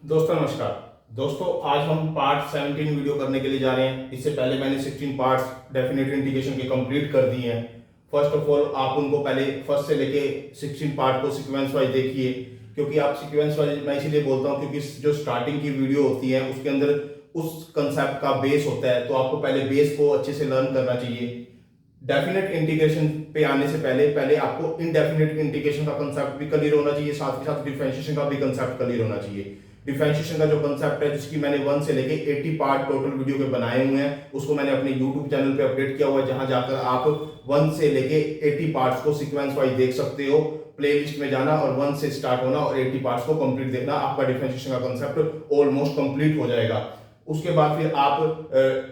दोस्तों नमस्कार। दोस्तों आज हम पार्ट 17 वीडियो करने के लिए जा रहे हैं। इससे पहले मैंने 16 पार्ट्स डेफिनेट इंटीग्रेशन के कंप्लीट कर दिए हैं। फर्स्ट ऑफ ऑल आप उनको पहले फर्स्ट से लेके 16 पार्ट को सीक्वेंस वाइज देखिए, क्योंकि आप सीक्वेंस वाइज मैं इसीलिए बोलता हूँ क्योंकि जो स्टार्टिंग की वीडियो होती है उसके अंदर उस कंसेप्ट का बेस होता है, तो आपको पहले बेस को अच्छे से लर्न करना चाहिए। डेफिनेट इंटीग्रेशन पे आने से पहले पहले आपको इनडेफिनेट इंटीग्रेशन का कंसेप्ट भी क्लियर होना चाहिए, साथ ही साथ डिफरेंशिएशन का भी कंसेप्ट क्लियर होना चाहिए। डिफरेंशिएशन का जो कंसेप्ट है, जिसकी मैंने 1 से लेके 80 पार्ट टोटल वीडियो के बनाए हुए हैं, उसको मैंने अपने यूट्यूब चैनल पे अपडेट किया हुआ है, जहां जाकर आप 1 से लेके 80 पार्ट्स को सीक्वेंस वाइज देख सकते हो। प्लेलिस्ट में जाना और 1 से स्टार्ट होना और 80 पार्ट्स को कंप्लीट देखना, आपका डिफरेंशिएशन का कंसेप्ट ऑलमोस्ट कंप्लीट हो जाएगा। उसके बाद फिर आप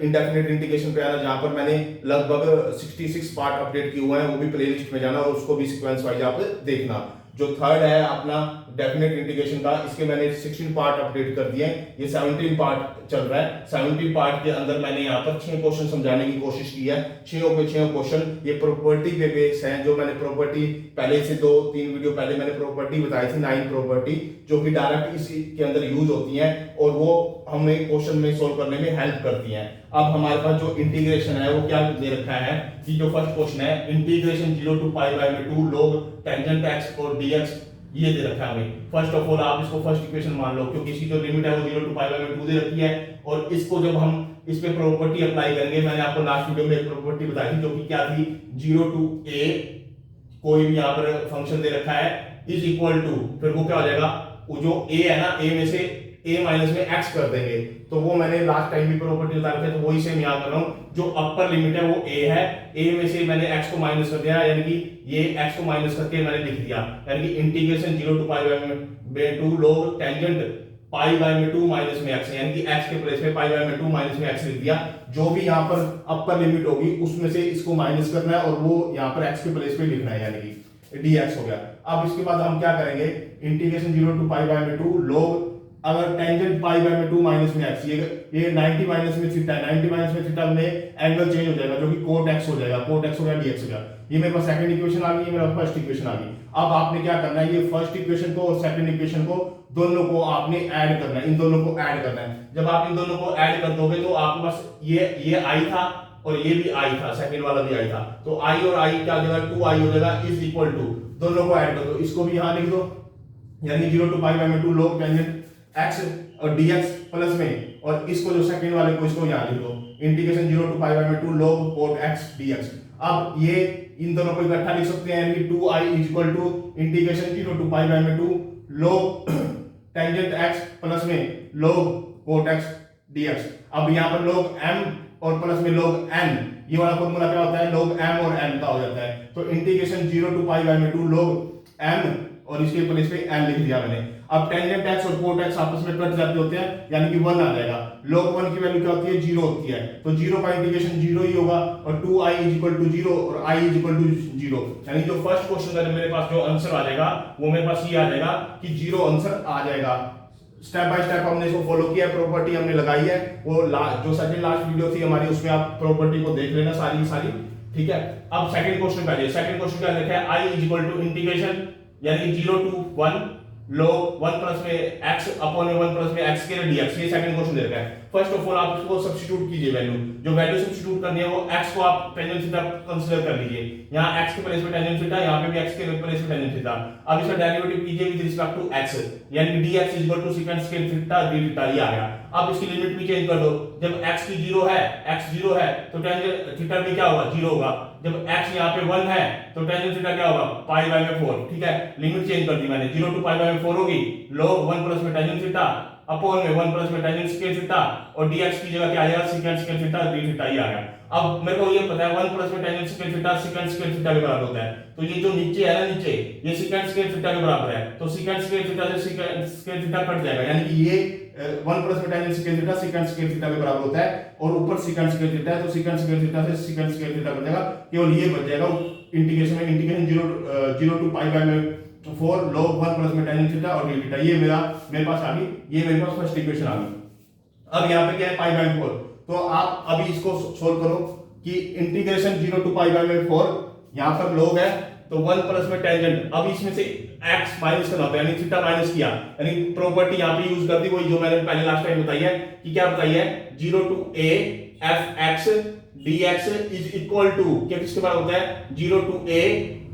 इंडेफिनेट इंटीग्रेशन पे आना, जहां पर मैंने लगभग 66 पार्ट अपडेट किए हुए हैं, वो भी प्लेलिस्ट में जाना और उसको भी सीक्वेंस वाइज आप देखना। जो थर्ड है अपना डेफिनेट इंटीग्रेशन का, इसके मैंने 16 पार्ट अपडेट कर दिए हैं। ये 17 पार्ट चल रहा है। 17 पार्ट के अंदर मैंने यहाँ पर 6 क्वेश्चन समझाने की कोशिश की है। 6 के 6 क्वेश्चन ये प्रॉपर्टी पे बेस हैं। जो मैंने प्रॉपर्टी पहले से 2-3 वीडियो पहले मैंने प्रॉपर्टी बताई थी, 9 प्रॉपर्टी, जो कि डायरेक्ट इसी के अंदर यूज होती हैं और वो हमें क्वेश्चन में सोल्व करने में हेल्प करती हैं। अब हमारे पास जो इंटीग्रेशन है वो क्या दे रखा है कि जो फर्स्ट क्वेश्चन है, इंटीग्रेशन 0 to पाई बाय में 2 log टेंजेंट x और dx, ये दे रखा है हमें। फर्स्ट ऑफ ऑल आप इसको फर्स्ट इक्वेशन मान लो, क्योंकि इसकी जो लिमिट है वो 0 to पाई बाय में 2 दे रखी है। और इसको जब हम इस पे प्रॉपर्टी अप्लाई करेंगे, मैंने आपको लास्ट वीडियो में एक प्रॉपर्टी बताई थी जो कि क्या थी, 0 to a कोई भी यहाँ पर फंक्शन दे रखा है इज इक्वल टू, फिर वो क्या हो जाएगा, वो जो a है ना, a में से a माइनस में x कर देंगे। तो वो मैंने लास्ट टाइम भी प्रॉपर्टी बता रखी है, तो वही सेम यहाँ कर रहा हूँ। जो अपर लिमिट है वो a है, a में से मैंने x को माइनस कर दिया, यानी कि ये x को माइनस करके मैंने लिख दिया, यानी कि इंटीग्रेशन 0 to पाई बाय में 2 log टेंजेंट पाई बाय में 2 माइनस में x, यानी कि x के प्लेस में पाई बाय में 2 माइनस में x लिख दिया। जो भी यहाँ पर अपर लिमिट होगी उसमें से इसको माइनस करना है और वो यहाँ पर x के प्लेस पे लिखना है, यानी कि dx हो गया। अब इसके बाद हम क्या करेंगे, इंटीग्रेशन 0 to पाई बाय में 2 log, अगर टेंजेंट पाई बाय में 2 माइनस में x, ये 90 माइनस में थीटा है, 90 माइनस में थीटा में एंगल चेंज हो जाएगा, जो कि कोट x हो जाएगा, कोट x हो गया dx हो गया। ये मेरे पास सेकंड इक्वेशन आ गई, ये मेरा फर्स्ट इक्वेशन आ गई। अब आपने क्या करना है, ये फर्स्ट इक्वेशन को और सेकंड इक्वेशन को दोनों को आपने ऐड करना है, इन दोनों को ऐड करना है। जब आप इन दोनों को ऐड कर दोगे तो आपके पास ये i था और ये भी i था, सेकंड वाला भी i था, तो i और i क्या हो जाएगा, 2i हो जाएगा, इज इक्वल टू, दोनों को ऐड कर दो, इसको भी यहां लिख दो, यानी 0 to पाई बाय में 2 log टेंजेंट x और dx प्लस में, और इसको जो सेकंड वाले को इसको यहां लिख दो, इंटीग्रेशन 0 to पाई बाय में 2 log cot x dx। अब ये इन दोनों को इकट्ठा लिख सकते हैं, यानी कि 2i is equal to integration 0 to pi by में 2 log टेंजेंट x प्लस में log cot x dx। अब यहाँ पर log m और प्लस में log n, ये वाला फॉर्मूला क्या होता है, log m और n का हो जाता है। तो इंटीग्रेशन 0 to पाई बाय में 2 log m और इसके प्लेस पे n लिख दिया मैंने। अब टेंजेंट x और cot x आपस में कट जाते होते हैं, यानी कि 1 आ जाएगा। log 1 की वैल्यू क्या होती है, 0 होती है, तो 0 का इंटीग्रेशन 0 ही होगा, और 2i इज इक्वल टू 0 और i इज इक्वल टू 0, यानी जो फर्स्ट क्वेश्चन का मेरे पास जो आंसर आ जाएगा वो मेरे पास ये आ जाएगा कि 0 आंसर आ जाएगा। स्टेप बाय स्टेप हमने इसको फॉलो किया, प्रॉपर्टी हमने लगाई है, वो जो सेकंड लास्ट वीडियो थी हमारी, उसमें आप प्रॉपर्टी को देख लेना सारी की सारी, ठीक है। अब सेकंड क्वेश्चन पे आ जाइए। सेकंड क्वेश्चन क्या लिखा है, i is equal to integration, यानी कि 0 to 1 log 1 प्लस में x अपॉन में 1 प्लस में x के dx, ये सेकंड क्वेश्चन दे रखा है। फर्स्ट ऑफ ऑल आप इसको सब्स्टिट्यूट कीजिए वैल्यू, जो वैल्यू सब्स्टिट्यूट करनी है वो x को आप टेंजेंट थीटा कंसीडर कर लीजिए, यहां x के प्लेस में टेंजेंट थीटा, यहां पे भी x के प्लेस में टेंजेंट थीटा। अब इसका डेरिवेटिव कीजिए विद रिस्पेक्ट टू x, यानी कि dx is equal to second square theta d theta, ये आ गया। अब इसकी लिमिट भी चेंज कर दो, जब x की 0 है, x 0 है तो टेंजेंट थीटा भी क्या होगा, 0 होगा। जब x यहां पे 1 है तो टेंजेंट थीटा क्या होगा, पाई बाय में 4, ठीक है। लिमिट चेंज कर दी मैंने, 0 to पाई बाय में 4 होगी, log 1 प्लस में टेंजेंट थीटा अपॉन में 1 प्लस में टेंजेंट स्क्वायर थीटा, और dx की जगह क्या आ जाएगा, second square theta d theta, ये आ गया। अब मेरे को ये पता है 1 प्लस में tangent square theta second square theta के बराबर होता है, तो ये जो नीचे है ना, नीचे ये सेकंड स्क्वायर थीटा के बराबर है, तो सेकंड स्क्वायर थीटा से सेकंड स्क्वायर थीटा कट जाएगा, यानी कि ये 1 प्लस में tangent square theta second square theta के बराबर होता है, और ऊपर सेकंड स्क्वायर थीटा है, तो सेकंड स्क्वायर थीटा से सेकंड स्क्वायर थीटा कट जाएगा, केवल ये बच जाएगा इंटीग्रेशन में, इंटीग्रेशन 0 to पाई बाय में 4 log 1 प्लस में टेंजेंट थीटा और d थीटा, ये मेरे पास आ गई, ये मेरे पास फर्स्ट इक्वेशन आ गई। अब यहाँ पे क्या है, पाई बाय 4, तो आप अभी इसको सोल्व करो कि इंटीग्रेशन 0 to पाई बाय में 4, यहाँ पर log है तो 1 प्लस में टेंजेंट, अब इसमें से x माइनस करना होता है, यानी थीटा माइनस किया, यानी प्रॉपर्टी यहाँ पे यूज कर दी वही जो मैंने पहले लास्ट टाइम बताई है कि क्या बताई है, 0 to a fx dx is equal to क्या किसके बराबर होता है, 0 to a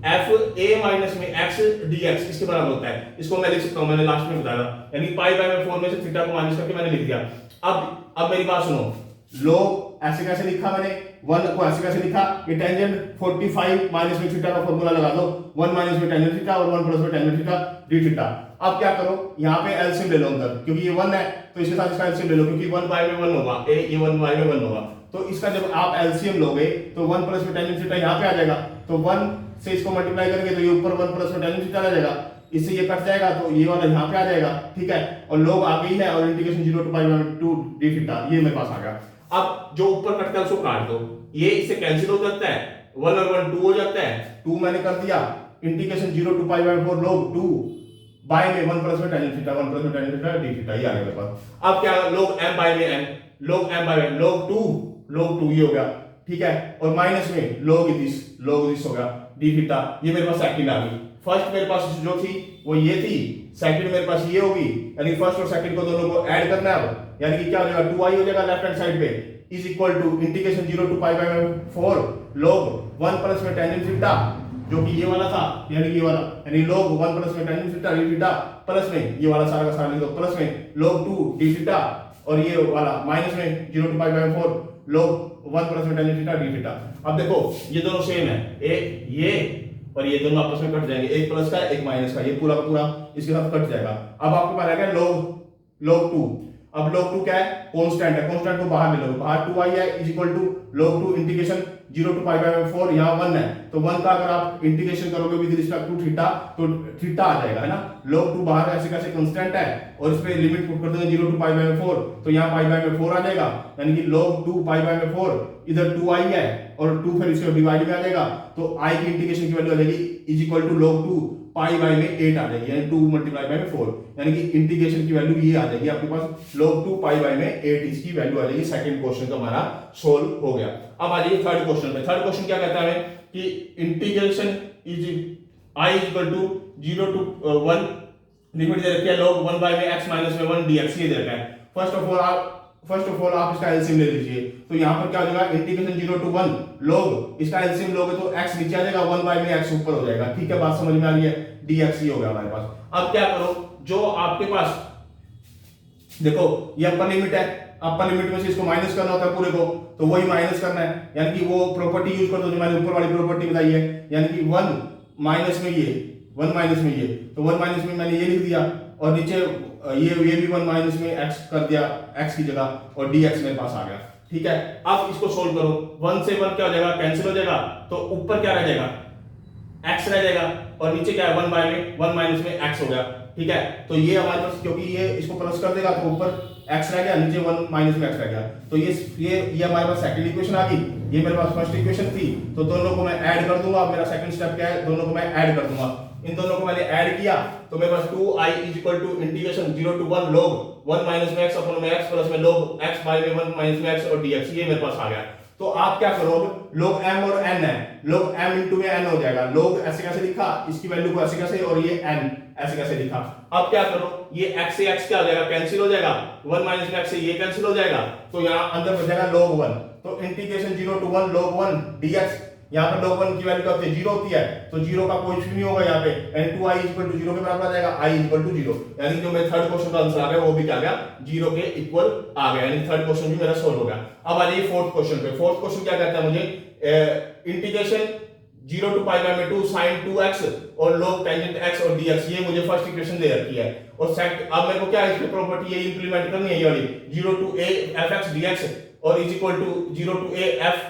f a minus में x dx इसके बराबर होता है। इसको मैं लिख सकता हूं, मैंने लास्ट में बताया था, यानी पाई बाय में 4 में से थीटा को माइनस करके मैंने लिख दिया। अब मेरी बात सुनो, लोग ऐसे कैसे लिखा मैंने, 1 को ऐसे कैसे लिखा, ये टेंजेंट 45 माइनस में थीटा का फार्मूला लगा दो, 1 माइनस में टेंजेंट थीटा और 1 प्लस में टेंजेंट थीटा डी थीटा। अब क्या करो, यहाँ पे एलसीएम ले लो अंदर, क्योंकि ये 1 है तो इसके साथ इसका एलसीएम ले लो, क्योंकि 1 बाय में 1 होगा, ये 1 बाय में 1 होगा, तो इसका जब आप एलसीएम लोगे तो 1 प्लस में टेंजेंट थीटा यहाँ पे आ जाएगा, तो 1 से इसको मल्टीप्लाई करेंगे तो ये ऊपर 1 प्लस में टेंजेंट थीटा आ जाएगा, इससे ये कट जाएगा तो ये वाला यहाँ पे आ जाएगा, ठीक है, और लोग आ गई है और integration 0 to pi bye 2 D theta ये मेरे पास आ गया। अब जो ऊपर कटता है उसको काट दो, ये इससे कैंसिल हो जाता है, 1 और 1 2 हो जाता है, 2 मैंने कर दिया, integration 0 to pi by 4 log 2 by में 1 प्लस में टेंजेंट थीटा 1 प्लस में टेंजेंट थीटा डी थीटा ये आ गया मेरे पास। अब क्या, log m बाय में m, log m बाय में log 2 ये हो गया, ठीक है, और माइनस में log this हो गया डी थीटा, ये मेरे पास सेकंड आ गई। फर्स्ट मेरे पास जो थी वो ये थी, सेकंड मेरे पास ये होगी, यानी फर्स्ट और सेकंड को दोनों को ऐड करना है अब, यानी कि क्या हो जाएगा 2i हो जाएगा लेफ्ट हैंड साइड पे, is equal to integration 0 to pi by 4 log 1 plus में टेंजेंट थीटा जो कि ये वाला था, यानी ये वाला, यानी log 1 प्लस में tangent theta d theta plus में ये वाला सारा का सारा लिख दो, प्लस में log 2 डी थीटा और ये वाला माइनस में 0 to pi by 4 log 1 plus में टेंजेंट थीटा डी थीटा। अब देखो ये दोनों सेम है, ये और ये दोनों आपस में कट जाएंगे, एक प्लस का एक माइनस का, ये पूरा का पूरा इसके साथ कट जाएगा। अब आपके पास आ गया log 2, अब log 2 क्या है, कांस्टेंट है, कांस्टेंट को बाहर ले लो, बाहर 2i है is equal to log 2 integration 0 to pi by 4, यहाँ 1 है तो 1 का अगर आप इंटीग्रेशन करोगे विद रिस्पेक्ट टू थीटा तो थीटा आ जाएगा, है ना, log 2 बाहर ऐसे कैसे कांस्टेंट है और इस पे लिमिट पुट कर देंगे 0 to पाई बाय 4 तो यहाँ पाई बाय 4 आ जाएगा, यानी कि log 2 पाई बाय 4 इधर 2i है और 2 फिर इसके डिवाइड में आ जाएगा तो i की इंटीग्रेशन की वैल्यू आ जाएगी is equal to log 2 pi by में 8 आ जाएगी, यानी 2 मल्टीप्लाई बाय 4, यानी कि इंटीग्रेशन की वैल्यू ये आ जाएगी आपके पास log 2 पाई बाय में 8 इसकी वैल्यू आ जाएगी। सेकंड क्वेश्चन तो हमारा सोल्व हो गया। अब आ जाइए थर्ड क्वेश्चन पे। थर्ड क्वेश्चन क्या कहता है कि integration is i equal to 0 to 1 limit दे रखी है log 1 बाय में x माइनस में 1 dx ये दे रखा है। फर्स्ट ऑफ ऑल आप इसका एलसीएम ले लीजिए, तो यहाँ पर क्या हो जाएगा, इंटीग्रेशन 0 to 1 log, इसका एलसीएम लोगे तो x नीचे आ जाएगा, 1 बाय में x ऊपर हो जाएगा, ठीक है, बात समझ में आ रही है, dx ही हो गया हमारे पास। अब क्या करो, जो आपके पास देखो ये अपर लिमिट है, अपर लिमिट में से इसको माइनस करना होता है पूरे को, तो वही माइनस करना है, यानी कि वो प्रॉपर्टी यूज कर दो जो मैंने ऊपर वाली प्रॉपर्टी बताई है, यानी कि 1 माइनस में ये, 1 माइनस में ये, तो 1 माइनस में मैंने ये लिख दिया और नीचे ये भी 1 माइनस में x कर दिया x की जगह और dx मेरे पास आ गया, ठीक है। अब इसको सोल्व करो, 1 से 1 क्या हो जाएगा, कैंसिल हो जाएगा, तो ऊपर क्या रह जाएगा, x रह जाएगा और नीचे क्या है 1 बाय में 1 माइनस में x हो गया, ठीक है। तो ये हमारे पास क्योंकि ये इसको प्लस कर देगा तो ऊपर x रह गया, नीचे 1 माइनस में x रह गया, तो ये हमारे पास सेकंड इक्वेशन आ गई, ये मेरे पास फर्स्ट इक्वेशन थी, तो दोनों को मैं ऐड कर दूंगा। मेरा सेकंड स्टेप क्या है, दोनों को मैं ऐड कर दूंगा, इन दोनों को मैंने ऐड किया तो मेरे पास 2i is equal to integration 0 to 1 log 1 minus में x अपॉन में x प्लस में log x बाय में 1 माइनस में x और dx ये मेरे पास आ गया। तो आप क्या करो, log m और n है, log m into में n हो जाएगा, log ऐसे कैसे लिखा, इसकी वैल्यू को ऐसे कैसे और ये n ऐसे कैसे लिखा। अब क्या करो, ये x से x क्या हो जाएगा, कैंसिल हो जाएगा, 1 माइनस में x से ये कैंसिल हो जाएगा, तो यहाँ अंदर बच जाएगा log 1, तो इंटीग्रेशन 0 to 1 log 1 dx, यहाँ पर log 1 की वैल्यू क्या होती है, 0 होती है, तो 0 का कोई नहीं होगा यहाँ पे, यानी 2i इक्वल टू 0 के बराबर आ जाएगा, i इक्वल टू 0, यानी जो मेरे थर्ड क्वेश्चन का आंसर आ गया वो भी क्या आ गया, 0 के इक्वल आ गया, यानी थर्ड क्वेश्चन भी मेरा सोल्व हो गया। अब आ जाइए फोर्थ क्वेश्चन पे। फोर्थ क्वेश्चन क्या कहता है मुझे, इंटीग्रेशन 0 to पाई बाय में 2 sin 2x और log टेंजेंट x और dx, ये मुझे फर्स्ट इक्वेशन दे रखी है, और अब मेरे को क्या है इसकी प्रॉपर्टी ये इंप्लीमेंट करनी है, ये वाली 0 to a fx dx और is equal to 0 to a f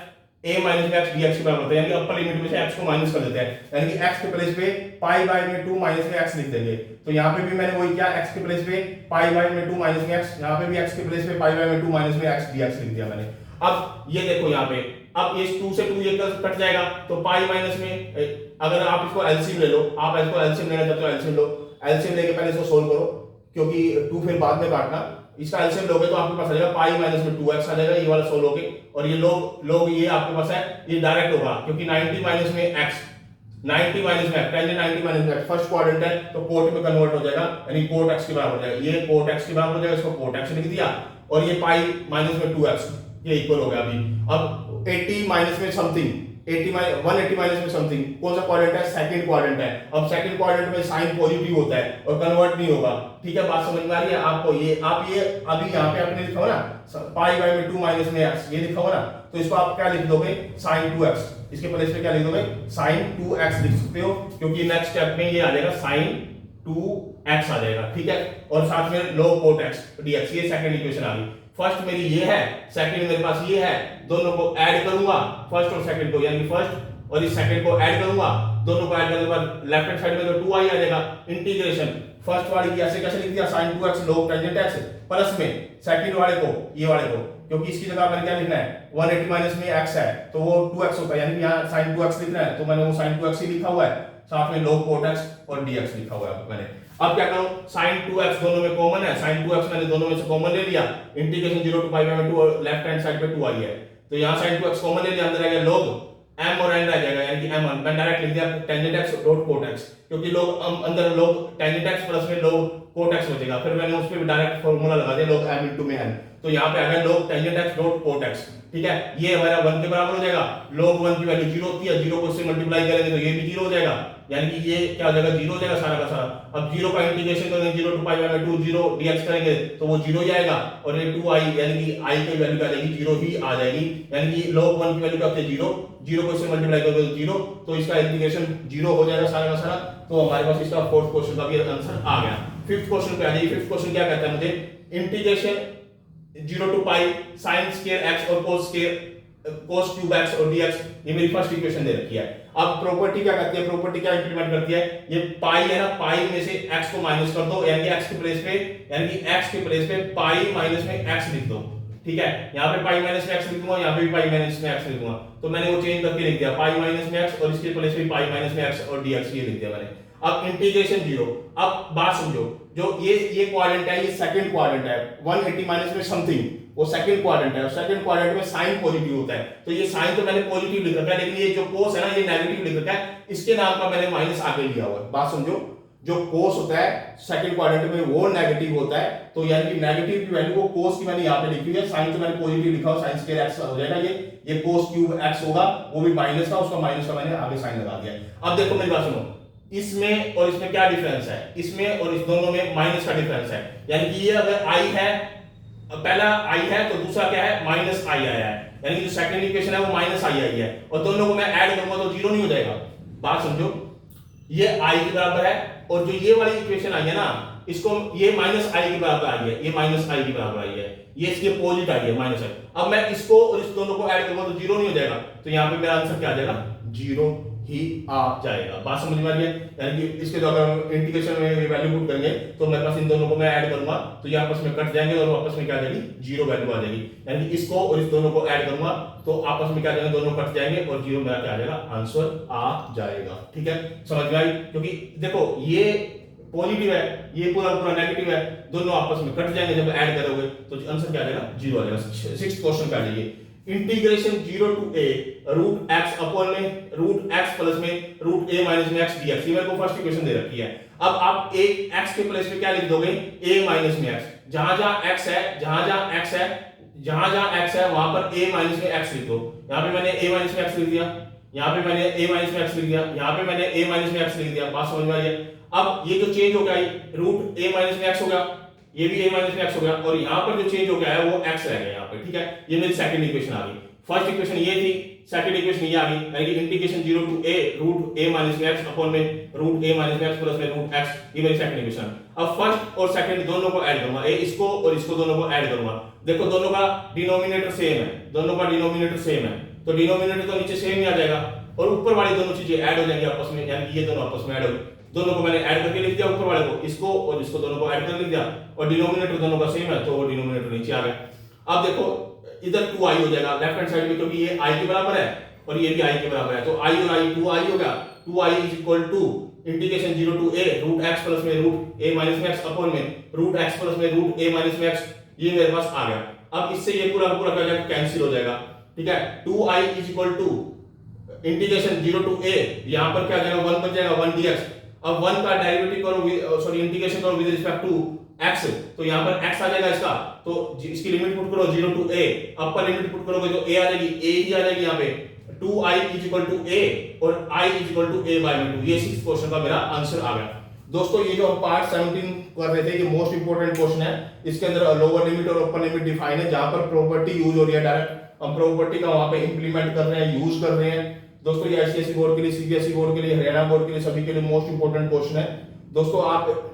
a minus में x dx के बराबर होता है, यानी अपर लिमिट में से x को माइनस कर देते हैं, यानी कि x के प्लेस पे पाई बाय में 2 माइनस में x लिख देंगे, तो यहाँ पे भी मैंने वही किया, x के प्लेस पे पाई बाय में 2 माइनस में x, यहाँ पे भी x के प्लेस पे पाई बाय में 2 माइनस में x dx लिख दिया मैंने। अब ये देखो यहाँ पे, अब इस 2 से 2 ये कट जाएगा, तो पाई माइनस में अगर आप इसको एलसीएम ले लो, आप इसको एलसीएम लेना चाहते हो एलसीएम लो, एलसीएम लेके पहले इसको सोल्व करो, क्योंकि 2 फिर बाद में काटना, इसका एलसीएम लोगे तो आपके पास आ जाएगा पाई माइनस में 2x आ जाएगा, ये वाला सोल्व होगे, और ये लोग ये आपके पास है, ये डायरेक्ट होगा क्योंकि 90 माइनस में x 90 माइनस में टेंजेंट 90 माइनस में फर्स्ट क्वाड्रेंट है तो कोट में कन्वर्ट हो जाएगा, यानी कोट एक्स के बराबर हो जाएगा। ये कोट एक्स के बराबर हो जाएगा, इसको कोट एक्स लिख दिया, और ये पाई माइनस में 2x ये इक्वल हो गया अभी। अब 80 माइनस में समथिंग 180 माइनस में समथिंग कौन सा क्वाड्रेंट है? सेकंड क्वाड्रेंट है। अब सेकंड क्वाड्रेंट में साइन पॉजिटिव होता है और कन्वर्ट नहीं होगा। ठीक है, बात समझ में आ रही है आपको? ये आप ये अभी यहाँ पे आपने लिखा हो ना पाई बाय में 2 माइनस में x, ये लिखा हो ना, तो इसको आप क्या लिख दोगे? sin 2x। इसके प्लेस पे क्या लिख दोगे? sin 2x लिख सकते हो, क्योंकि नेक्स्ट स्टेप में ये आ जाएगा sin 2x आ जाएगा। ठीक है, और साथ में log cot x dx, ये सेकंड इक्वेशन आ गई। फर्स्ट मेरी ये है, सेकंड मेरे पास ये है, दोनों को ऐड करूंगा, फर्स्ट और सेकंड को, यानी फर्स्ट और इस सेकंड को ऐड करूंगा, दोनों को ऐड करने के बाद लेफ्ट हैंड साइड में तो 2i आ जाएगा। इंटीग्रेशन फर्स्ट वाले की ऐसे कैसे लिख दिया? sin 2x log tangent x, plus में सेकंड वाले को, ये वाले को, क्योंकि इसकी जगह मैंने क्या लिखना है? 180 माइनस में x है तो वो 2x होता है, यानी यहाँ sin 2x लिखना है तो मैंने वो sin 2x ही लिखा हुआ है, साथ में log cot x और dx लिखा हुआ है मैंने। अब क्या करूं? sin 2x दोनों में कॉमन है, sin 2x मैंने दोनों में से कॉमन ले लिया, इंटीग्रेशन 0 टू पाई बाय 2 और लेफ्ट हैंड साइड पे 2i है, तो यहां sin 2x कॉमन ले लिया, अंदर आ गया log m और n रह जाएगा, यानी कि m1 मैं डायरेक्ट लिख दिया tangent x dot cot x, क्योंकि log अंदर log tangent x प्लस में log cot x बचेगा, फिर मैंने उस पे भी डायरेक्ट फार्मूला लगा दिया log m into में n, तो यहां पे आ गया log tangent x dot cot x। ठीक है, ये हमारा 1 के बराबर हो जाएगा, log 1 की वैल्यू 0 होती है, 0 को इससे मल्टीप्लाई करेंगे तो ये भी 0 हो जाएगा, यानी कि ये क्या हो जाएगा? 0 हो जाएगा सारा का सारा। अब 0 का इंटीग्रेशन करेंगे 0 टू पाई बाय 2 0 dx करेंगे तो वो 0 ही आएगा, और ये 2i यानी कि i की वैल्यू क्या आ जाएगी? 0 ही आ जाएगी, यानी कि log 1 की वैल्यू क्या होती है? 0, 0 को इससे मल्टीप्लाई करोगे तो 0, तो इसका इंटीग्रेशन 0 हो जाएगा सारा का सारा। तो हमारे पास इसका फोर्थ क्वेश्चन का भी आंसर आ गया। फिफ्थ क्वेश्चन पे आ जाइए। फिफ्थ क्वेश्चन क्या कहता है मुझे? Integration 0 to pi sin square x और cos क्यूब x और dx, ये मेरी फर्स्ट इक्वेशन दे रखी है। अब प्रॉपर्टी क्या करती है? प्रॉपर्टी क्या इंप्लीमेंट करती है? ये पाई है ना, पाई में से x को माइनस कर दो, यानी कि x के प्लेस पे, यानी कि x के प्लेस पे पाई माइनस में x लिख दो। ठीक है, यहाँ पे पाई माइनस में x लिख दूंगा, यहाँ पे भी पाई माइनस में x लिख दूंगा, तो मैंने वो चेंज करके लिख दिया पाई माइनस में x और इसके प्लेस पे पाई माइनस में x और dx ये लिख दिया मैंने। अब इंटीग्रेशन 0। अब बात समझो, जो ये क्वाड्रेंट है, ये सेकंड क्वाड्रेंट है, 180 माइनस में समथिंग वो सेकंड क्वाड्रेंट है, और सेकंड क्वाड्रेंट में साइन पॉजिटिव होता है, तो ये साइन तो मैंने पॉजिटिव लिख रखा है, लेकिन ये जो कोस है ना, ये नेगेटिव लिख रखा है, इसके नाम का मैंने माइनस आगे लिया हुआ है। बात समझो, जो कोस होता है सेकंड क्वाड्रेंट में वो नेगेटिव होता है, तो यानी कि नेगेटिव की वैल्यू को कोस की मैंने यहाँ पे लिखी हुई है, साइन तो मैंने पॉजिटिव लिखा हुआ, साइन स्क्वायर x हो जाएगा, ये कोस क्यूब x होगा, वो भी माइनस का, उसका माइनस का मैंने आगे साइन लगा दिया। अब देखो मेरी बात सुनो, इसमें और इसमें क्या डिफरेंस है? इसमें और इस दोनों में माइनस का डिफरेंस है, यानी कि ये अगर i है, पहला i है तो दूसरा क्या है? माइनस i आया है, यानी कि जो सेकंड इक्वेशन है वो माइनस i आई है, और दोनों को मैं ऐड करूंगा तो 0 नहीं हो जाएगा। बात समझो, ये i के बराबर है, और जो ये वाली इक्वेशन आई है ना, इसको ये माइनस i के बराबर आई है, ये माइनस i के बराबर आई है, ये इसके अपोजिट आई है माइनस i। अब मैं इसको और इस दोनों को ऐड करूंगा तो 0 नहीं हो जाएगा, तो यहाँ पे मेरा आंसर क्या आ जाएगा? 0 ही आ जाएगा। बात समझ में आ रही है? यानी कि इसके जो अगर इंटीग्रेशन में वैल्यू पुट करेंगे तो मेरे पास इन दोनों को मैं ऐड करूंगा तो ये आपस में कट जाएंगे और आपस में क्या आ जाएगी? 0 वैल्यू आ जाएगी, यानी कि इसको और इस दोनों को ऐड करूंगा तो आपस में क्या आ जाएगा? दोनों कट जाएंगे और 0 मेरा क्या आ जाएगा? आंसर आ जाएगा। ठीक है, समझ में आई? क्योंकि देखो ये पॉजिटिव है, ये पूरा पूरा नेगेटिव है, दोनों आपस में कट जाएंगे, जब ऐड करोगे तो आंसर क्या आ जाएगा? 0 आ जाएगा। सिक्स्थ क्वेश्चन पे आ जाइए। Integration 0 to a root x upon में रूट x प्लस में रूट a माइनस में x dx, ये मेरे को फर्स्ट इक्वेशन दे रखी है। अब आप a x के प्लेस में क्या लिख दोगे? a माइनस में x, जहां जहां x है, जहां जहां x है, जहां जहां x है वहां पर a माइनस में x लिख दो। यहां पे मैंने a माइनस में x लिख दिया, यहां पे मैंने a माइनस में x लिख दिया, यहां पे मैंने a माइनस में x लिख दिया। बात समझ में आ रही है? अब ये जो चेंज हो गया रूट a माइनस में x हो गया, ये भी a माइनस में x हो गया, और यहां पर जो चेंज हो गया है वो x रह गया यहां पे। ठीक है, ये मेरी सेकंड इक्वेशन आ गई। फर्स्ट इक्वेशन ये थी, सेकंड इक्वेशन ये आ गई, यानी कि integration 0 to a root a minus में x अपॉन में रूट a माइनस में x प्लस में रूट x, ये मेरी सेकंड इक्वेशन। अब फर्स्ट और सेकंड दोनों को ऐड करूंगा, इसको और इसको दोनों को ऐड करूंगा। देखो दोनों का डिनोमिनेटर सेम है, दोनों का डिनोमिनेटर सेम है, तो डिनोमिनेटर तो नीचे सेम ही आ जाएगा, और ऊपर वाली दोनों चीजें ऐड हो जाएंगी आपस में, यानी कि ये दोनों आपस में ऐड हो गए। दोनों को मैंने ऐड करके लिख दिया, ऊपर वाले को इसको और इसको दोनों को ऐड करके लिख दिया, और डिनोमिनेटर दोनों का सेम है तो वो डिनोमिनेटर नीचे आ गया। अब देखो इधर 2i हो जाएगा लेफ्ट हैंड साइड में, क्योंकि ये i के बराबर है और ये भी i के बराबर है, तो i और i 2i हो गया। 2i is equal to integration 0 to a root x plus में रूट a माइनस में x अपॉन में रूट x प्लस में रूट a माइनस में x, ये मेरे पास आ गया। अब इससे ये पूरा पूरा क्या हो जाएगा? कैंसिल हो जाएगा। ठीक है, 2i is equal to integration 0 to a, यहाँ पर क्या जाएगा 1 बच जाएगा 1 dx। अब 1 का डेरिवेटिव करो, सॉरी इंटीग्रेशन करो विद रिस्पेक्ट टू x, तो यहाँ पर x आ जाएगा इसका, तो इसकी लिमिट पुट करो 0 to a, upper limit put करोगे तो a आ जाएगी, a ही आ जाएगी यहाँ पे 2i is equal to a और i is equal to a by 2। ये 6th क्वेश्चन का मेरा आंसर आ गया। दोस्तों ये जो हम पार्ट 17 कर रहे थे, ये मोस्ट इंपोर्टेंट क्वेश्चन है। इसके अंदर लोअर लिमिट और अपर लिमिट डिफाइन है, जहां पर प्रॉपर्टी यूज हो रही है, डायरेक्ट हम प्रॉपर्टी का वहां पे इंप्लीमेंट कर रहे हैं, यूज कर रहे हैं। दोस्तों ये आईसीएसई बोर्ड के लिए, सीबीएसई बोर्ड के लिए, हरियाणा बोर्ड के लिए, सभी के लिए मोस्ट इंपोर्टेंट क्वेश्चन है। दोस्तों आप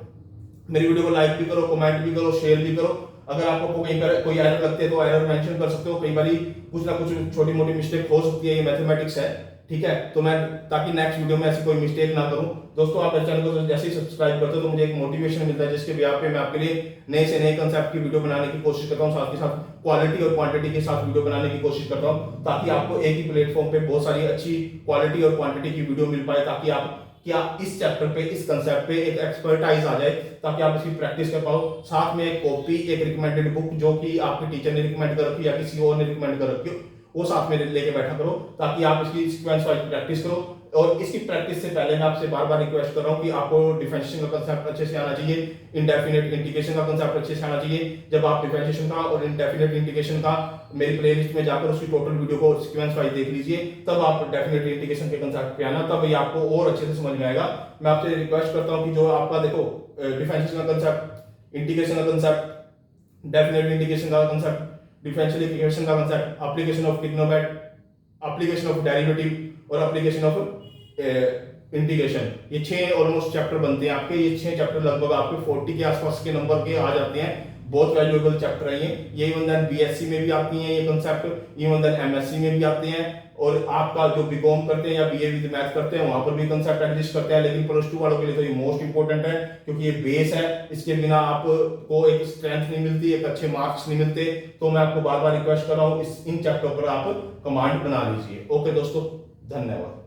मेरी वीडियो को लाइक भी करो, कमेंट भी करो, शेयर भी करो। अगर आपको कहीं पर कोई एरर लगती है तो एरर मेंशन कर सकते हो। कई बार कुछ ना कुछ छोटी मोटी मिस्टेक हो सकती है, ये मैथमेटिक्स है, ठीक है। तो मैं ताकि नेक्स्ट वीडियो में ऐसी कोई मिस्टेक ना करूं। दोस्तों आप इस चैनल को जैसे ही सब्सक्राइब करते हो तो मुझे एक मोटिवेशन मिलता है, जिसके बिहाफ पे मैं आपके लिए नए से नए कंसेप्ट की वीडियो बनाने की कोशिश करता हूं, साथ ही साथ क्वालिटी और क्वांटिटी के साथ वीडियो बनाने की कोशिश करता हूं, ताकि आपको एक ही प्लेटफॉर्म पे बहुत सारी अच्छी क्वालिटी और क्वांटिटी की वीडियो मिल पाए, ताकि आप क्या इस चैप्टर पे, इस कंसेप्ट पे एक एक्सपर्टाइज आ जाए, ताकि आप इसकी प्रैक्टिस कर पाओ। साथ में एक कॉपी, एक रिकमेंडेड बुक जो कि आपके टीचर ने रिकमेंड कर रखी है या किसी और ने रिकमेंड कर रखी हो, वो साथ में लेके बैठा करो, ताकि आप इसकी सीक्वेंस वाइज प्रैक्टिस करो। और इसकी प्रैक्टिस से पहले मैं आपसे बार बार रिक्वेस्ट कर रहा हूं कि आपको डिफरेंशिएशन का कंसेप्ट अच्छे से आना चाहिए, इंडेफिनिट इंटीग्रेशन का कंसेप्ट अच्छे से आना चाहिए। जब आप डिफरेंशिएशन का और इंडेफिनिट इंटीग्रेशन का मेरी प्लेलिस्ट में जाकर उसकी टोटल वीडियो को सीक्वेंस वाइज देख लीजिए, तब आप डेफिनेट इंटीग्रेशन के कंसेप्ट पे आना, तब ये आपको और अच्छे से समझ में आएगा। मैं आपसे रिक्वेस्ट करता हूं कि जो आपका देखो डिफरेंशिएशन का कंसेप्ट, इंटीग्रेशन का कंसेप्ट, डेफिनेट इंटीग्रेशन का कंसेप्ट, डिफरेंशियल इक्वेशन का concept, application of trigonometry, application of derivative और एप्लीकेशन ऑफ इंटीग्रेशन, ये 6 ऑलमोस्ट चैप्टर बनते हैं आपके। ये 6 चैप्टर लगभग आपके 40 के आसपास के नंबर के आ जाते हैं। बहुत वैल्यूएबल चैप्टर है ये इवन देन बीएससी में भी आती हैं ये कंसेप्ट, इवन देन एमएससी में भी आते हैं, और आपका जो बीकॉम करते हैं या बीए विद मैथ करते हैं वहां पर भी कंसेप्ट एग्जिस्ट करते हैं। लेकिन प्लस 2 वालों के लिए तो ये मोस्ट इंपोर्टेंट है, क्योंकि ये बेस है, इसके बिना आपको एक स्ट्रेंथ नहीं मिलती, एक अच्छे मार्क्स नहीं मिलते। तो मैं आपको बार बार रिक्वेस्ट कर रहा हूँ इन चैप्टर पर आप कमांड बना लीजिए। ओके दोस्तों, धन्यवाद।